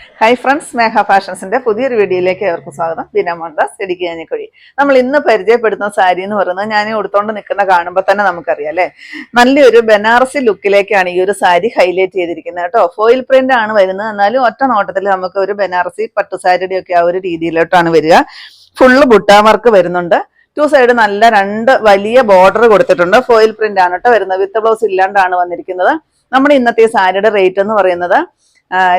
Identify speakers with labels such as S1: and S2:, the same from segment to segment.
S1: Hi friends, മേഘ ഫാഷൻസിന്റെ പുതിയൊരു വീഡിയോയിലേക്ക് ഏവർക്കും സ്വാഗതം. ദിനമോണ്ടാസ് ഇടുക്കിയാനിക്കുഴി. നമ്മൾ ഇന്ന് പരിചയപ്പെടുത്തുന്ന സാരി എന്ന് പറയുന്നത് ഞാൻ ഉടുത്തോണ്ട് നിൽക്കുന്ന കാണുമ്പോൾ തന്നെ നമുക്കറിയാം അല്ലേ, നല്ലൊരു ബനാറസി ലുക്കിലേക്കാണ് ഈ ഒരു സാരി ഹൈലൈറ്റ് ചെയ്തിരിക്കുന്നത് കേട്ടോ. ഫോയിൽ പ്രിന്റ് ആണ് വരുന്നത്, എന്നാലും ഒറ്റ നോട്ടത്തിൽ നമുക്ക് ഒരു ബനാറസി പട്ടുസാരിയുടെ ഒക്കെ ആ ഒരു രീതിയിലോട്ടാണ് വരിക. ഫുള്ള് ബുട്ടാ വർക്ക് വരുന്നുണ്ട്. ടു സൈഡ് നല്ല രണ്ട് വലിയ ബോർഡർ കൊടുത്തിട്ടുണ്ട്. ഫോയിൽ പ്രിന്റ് ആണ് കേട്ടോ വരുന്നത്. വിത്ത് ബ്ലൗസ് ഇല്ലാണ്ടാണ് വന്നിരിക്കുന്നത്. നമ്മുടെ ഇന്നത്തെ സാരിയുടെ റേറ്റ് എന്ന് പറയുന്നത്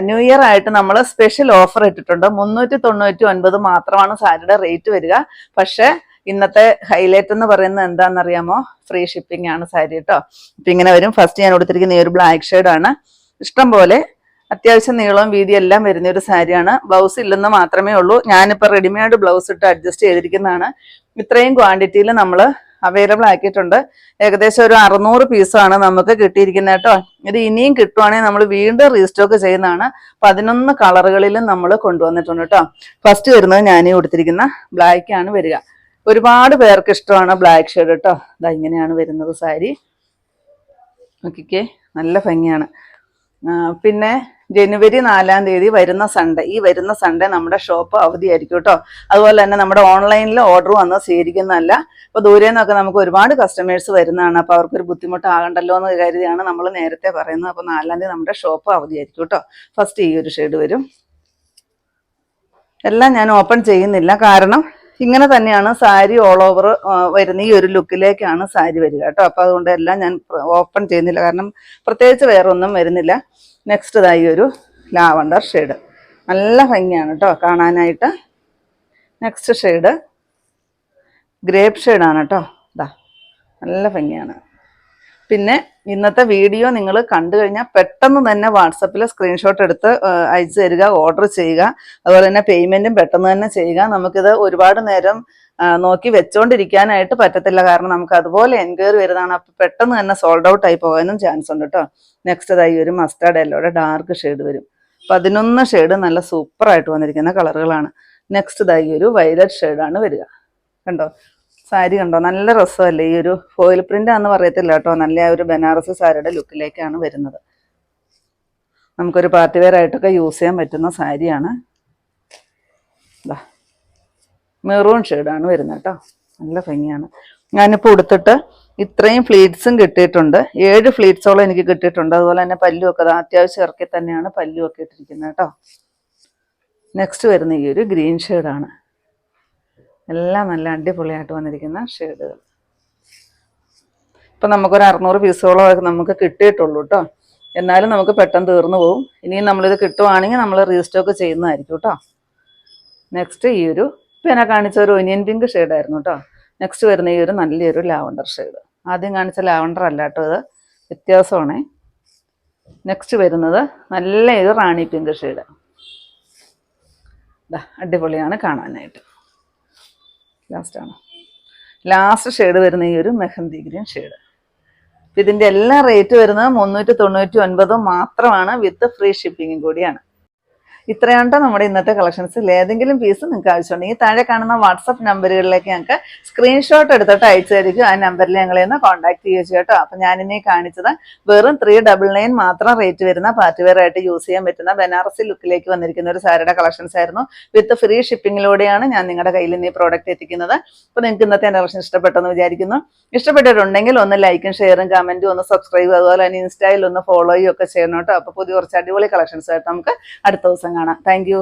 S1: ന്യൂ ഇയർ ആയിട്ട് നമ്മൾ സ്പെഷ്യൽ ഓഫർ ഇട്ടിട്ടുണ്ട്. 399 മാത്രമാണ് സാരിയുടെ റേറ്റ് വരിക. പക്ഷെ ഇന്നത്തെ ഹൈലൈറ്റ് എന്ന് പറയുന്നത് എന്താണെന്നറിയാമോ? ഫ്രീ ഷിപ്പിംഗ് ആണ് സാരി കേട്ടോ. ഇപ്പൊ ഇങ്ങനെ വരും. ഫസ്റ്റ് ഞാൻ കൊടുത്തിരിക്കുന്ന ഈ ഒരു ബ്ലാക്ക് ഷെയ്ഡാണ്. ഇഷ്ടം പോലെ അത്യാവശ്യം നീളവും വീതിയും എല്ലാം വരുന്ന ഒരു സാരിയാണ്. ബ്ലൗസ് ഇല്ലെന്ന് മാത്രമേ ഉള്ളൂ. ഞാനിപ്പോൾ റെഡിമെയ്ഡ് ബ്ലൗസ് ഇട്ട് അഡ്ജസ്റ്റ് ചെയ്തിരിക്കുന്നതാണ്. ഇത്രയും ക്വാണ്ടിറ്റിയിൽ നമ്മൾ അവൈലബിൾ ആക്കിയിട്ടുണ്ട്. ഏകദേശം ഒരു 600 പീസാണ് നമുക്ക് കിട്ടിയിരിക്കുന്നത് കേട്ടോ. ഇത് ഇനിയും കിട്ടുവാണെങ്കിൽ നമ്മൾ വീണ്ടും റീസ്റ്റോക്ക് ചെയ്യുന്നതാണ്. 11 കളറുകളിലും നമ്മൾ കൊണ്ടുവന്നിട്ടുണ്ട് കേട്ടോ. ഫസ്റ്റ് വരുന്നത് ഞാൻ കൊടുത്തിരിക്കുന്ന ബ്ലാക്ക് ആണ് വരിക. ഒരുപാട് പേർക്ക് ഇഷ്ടമാണ് ബ്ലാക്ക് ഷെയ്ഡ് കേട്ടോ. ഇതാ ഇങ്ങനെയാണ് വരുന്നത് സാരി. നോക്കിക്കേ, നല്ല ഭംഗിയാണ്. പിന്നെ ജനുവരി 4-ാം തീയതി വരുന്ന സൺഡേ, ഈ വരുന്ന സൺഡേ നമ്മുടെ ഷോപ്പ് അവധിയായിരിക്കും കേട്ടോ. അതുപോലെ തന്നെ നമ്മുടെ ഓൺലൈനിൽ ഓർഡർ വന്ന് സ്വീകരിക്കുന്നതല്ല. അപ്പോൾ ദൂരെ നിന്നൊക്കെ നമുക്ക് ഒരുപാട് കസ്റ്റമേഴ്സ് വരുന്നതാണ്. അപ്പോൾ അവർക്കൊരു ബുദ്ധിമുട്ടാകണ്ടല്ലോ എന്ന് കരുതിയാണ് നമ്മൾ നേരത്തെ പറയുന്നത്. അപ്പോൾ 4-ാം തീയതി നമ്മുടെ ഷോപ്പ് അവധിയായിരിക്കും കേട്ടോ. ഫസ്റ്റ് ഈ ഒരു ഷെയ്ഡ് വരും. എല്ലാം ഞാൻ ഓപ്പൺ ചെയ്യുന്നില്ല, കാരണം ഇങ്ങനെ തന്നെയാണ് സാരി ഓൾ ഓവർ വരുന്ന ഈ ഒരു ലുക്കിലേക്കാണ് സാരി വരിക കേട്ടോ. അപ്പോൾ അതുകൊണ്ട് എല്ലാം ഞാൻ ഓപ്പൺ ചെയ്യുന്നില്ല, കാരണം പ്രത്യേകിച്ച് വേറെ ഒന്നും വരുന്നില്ല. നെക്സ്റ്റ് ഇതായി ഒരു ലാവണ്ടർ ഷെയ്ഡ്, നല്ല ഭംഗിയാണ് കേട്ടോ കാണാനായിട്ട്. നെക്സ്റ്റ് ഷെയ്ഡ് ഗ്രേപ്പ് ഷെയ്ഡാണ് കേട്ടോ. ഇതാ നല്ല ഭംഗിയാണ്. പിന്നെ ഇന്നത്തെ വീഡിയോ നിങ്ങൾ കണ്ടു കഴിഞ്ഞാൽ പെട്ടെന്ന് തന്നെ വാട്സപ്പിൽ സ്ക്രീൻഷോട്ട് എടുത്ത് അയച്ചു തരിക, ഓർഡർ ചെയ്യുക. അതുപോലെ തന്നെ പേയ്മെൻറ്റും പെട്ടെന്ന് തന്നെ ചെയ്യുക. നമുക്കിത് ഒരുപാട് നേരം നോക്കി വെച്ചോണ്ടിരിക്കാനായിട്ട് പറ്റത്തില്ല, കാരണം നമുക്ക് അതുപോലെ എൻക്വയറി വരുന്നതാണ്. അപ്പോൾ പെട്ടെന്ന് തന്നെ സോൾഡ് ഔട്ട് ആയി പോകാനും ചാൻസ് ഉണ്ട് കേട്ടോ. നെക്സ്റ്റ് ഇതായി ഒരു മസ്റ്റാർഡ് യെല്ലോയുടെ ഡാർക്ക് ഷെയ്ഡ് വരും. 11 ഷെയ്ഡ് നല്ല സൂപ്പറായിട്ട് വന്നിരിക്കുന്ന കളറുകളാണ്. നെക്സ്റ്റ് ഇതായി ഒരു വയലറ്റ് ഷെയ്ഡാണ് വരിക. കണ്ടോ സാരി, കണ്ടോ നല്ല രസമല്ലേ? ഈ ഒരു ഫോയിൽ പ്രിന്റ് ആണെന്ന് പറയത്തില്ല കേട്ടോ. നല്ല ഒരു ബനാറസി സാരിയുടെ ലുക്കിലേക്കാണ് വരുന്നത്. നമുക്കൊരു പാർട്ടി വെയർ ആയിട്ടൊക്കെ യൂസ് ചെയ്യാൻ പറ്റുന്ന സാരിയാണ്. മെറൂൺ ഷെയ്ഡാണ് വരുന്നത് കേട്ടോ. നല്ല ഭംഗിയാണ്. ഞാനിപ്പോൾ ഉടുത്തിട്ട് ഇത്രയും ഫ്ലീറ്റ്സും കിട്ടിയിട്ടുണ്ട്. 7 ഫ്ലീറ്റ്സോളം എനിക്ക് കിട്ടിയിട്ടുണ്ട്. അതുപോലെ തന്നെ പല്ലുമൊക്കെ അത്യാവശ്യം ഇറക്കി തന്നെയാണ് പല്ലുമൊക്കെ ഇട്ടിരിക്കുന്നത് കേട്ടോ. നെക്സ്റ്റ് വരുന്ന ഈ ഒരു ഗ്രീൻ ഷെയ്ഡാണ്. എല്ലാം നല്ല അടിപൊളിയായിട്ട് വന്നിരിക്കുന്ന ഷെയ്ഡുകൾ. ഇപ്പം നമുക്കൊരു 600 പീസോളം നമുക്ക് കിട്ടിയിട്ടുള്ളൂ കേട്ടോ. എന്നാലും നമുക്ക് പെട്ടെന്ന് തീർന്നു പോകും. ഇനിയും നമ്മളിത് കിട്ടുവാണെങ്കിൽ നമ്മൾ റീസ്റ്റോക്ക് ചെയ്യുന്നതായിരിക്കും കേട്ടോ. നെക്സ്റ്റ് ഈ ഒരു ഇപ്പം എന്നെ കാണിച്ച ഒരു ഒനിയൻ പിങ്ക് ഷെയ്ഡായിരുന്നു കേട്ടോ. നെക്സ്റ്റ് വരുന്ന ഈ ഒരു നല്ലൊരു ലാവണ്ടർ ഷെയ്ഡ്. ആദ്യം കാണിച്ച ലാവണ്ടർ അല്ല കേട്ടോ, ഇത് വ്യത്യാസമാണേ. നെക്സ്റ്റ് വരുന്നത് നല്ല ഒരു റാണി പിങ്ക് ഷെയ്ഡ്. അടിപൊളിയാണ് കാണാനായിട്ട്. ലാസ്റ്റ് ഷെയ്ഡ് വരുന്ന ഈ ഒരു മെഹന്തി ഗ്രീൻ ഷെയ്ഡ്. ഇതിൻ്റെ എല്ലാ റേറ്റ് വരുന്നത് 399 മാത്രമാണ്, വിത്ത് ഫ്രീ ഷിപ്പിങ്ങും കൂടിയാണ്. ഇത്രയാണ്ടോ നമ്മുടെ ഇന്നത്തെ കളക്ഷൻസിൽ. ഏതെങ്കിലും പീസ് നിങ്ങൾക്ക് ആവശ്യമുണ്ടെങ്കിൽ താഴെ കാണുന്ന വാട്സപ്പ് നമ്പറുകളിലേക്ക് ഞങ്ങൾക്ക് സ്ക്രീൻഷോട്ട് എടുത്തിട്ട് അയച്ചു തരിക. ആ നമ്പറിൽ ഞങ്ങളെ ഒന്ന് കോൺടാക്ട് ചെയ്യുക കേട്ടോ. അപ്പം ഞാനിന്നെ കാണിച്ചത് വെറും 399 മാത്രം റേറ്റ് വരുന്ന പാർട്ടി വെയർ ആയിട്ട് യൂസ് ചെയ്യാൻ പറ്റുന്ന ബനാറസി ലുക്കിലേക്ക് വന്നിരിക്കുന്ന ഒരു സാരിയുടെ കളക്ഷൻസ് ആയിരുന്നു. വിത്ത് ഫ്രീ ഷിപ്പിങ്ങിലൂടെയാണ് ഞാൻ നിങ്ങളുടെ കയ്യിൽ നിന്ന് ഈ പ്രോഡക്റ്റ് എത്തിക്കുന്നത്. അപ്പോൾ നിങ്ങൾക്ക് ഇന്നത്തെ എൻ്റെ കളക്ഷൻ ഇഷ്ടപ്പെട്ടെന്ന് വിചാരിക്കുന്നു. ഇഷ്ടപ്പെട്ടിട്ടുണ്ടെങ്കിൽ ഒന്ന് ലൈക്കും ഷെയറും കമൻറ്റും ഒന്ന് സബ്സ്ക്രൈബ്, അതുപോലെ തന്നെ ഇൻസ്റ്റയിൽ ഒന്ന് ഫോളോയും ഒക്കെ ചെയ്യണം കേട്ടോ. അപ്പോൾ പുതിയ കുറച്ച് അടിപൊളി കളക്ഷൻസ് ആയിട്ട് നമുക്ക് അടുത്ത ദിവസം കാണാം. Thank you.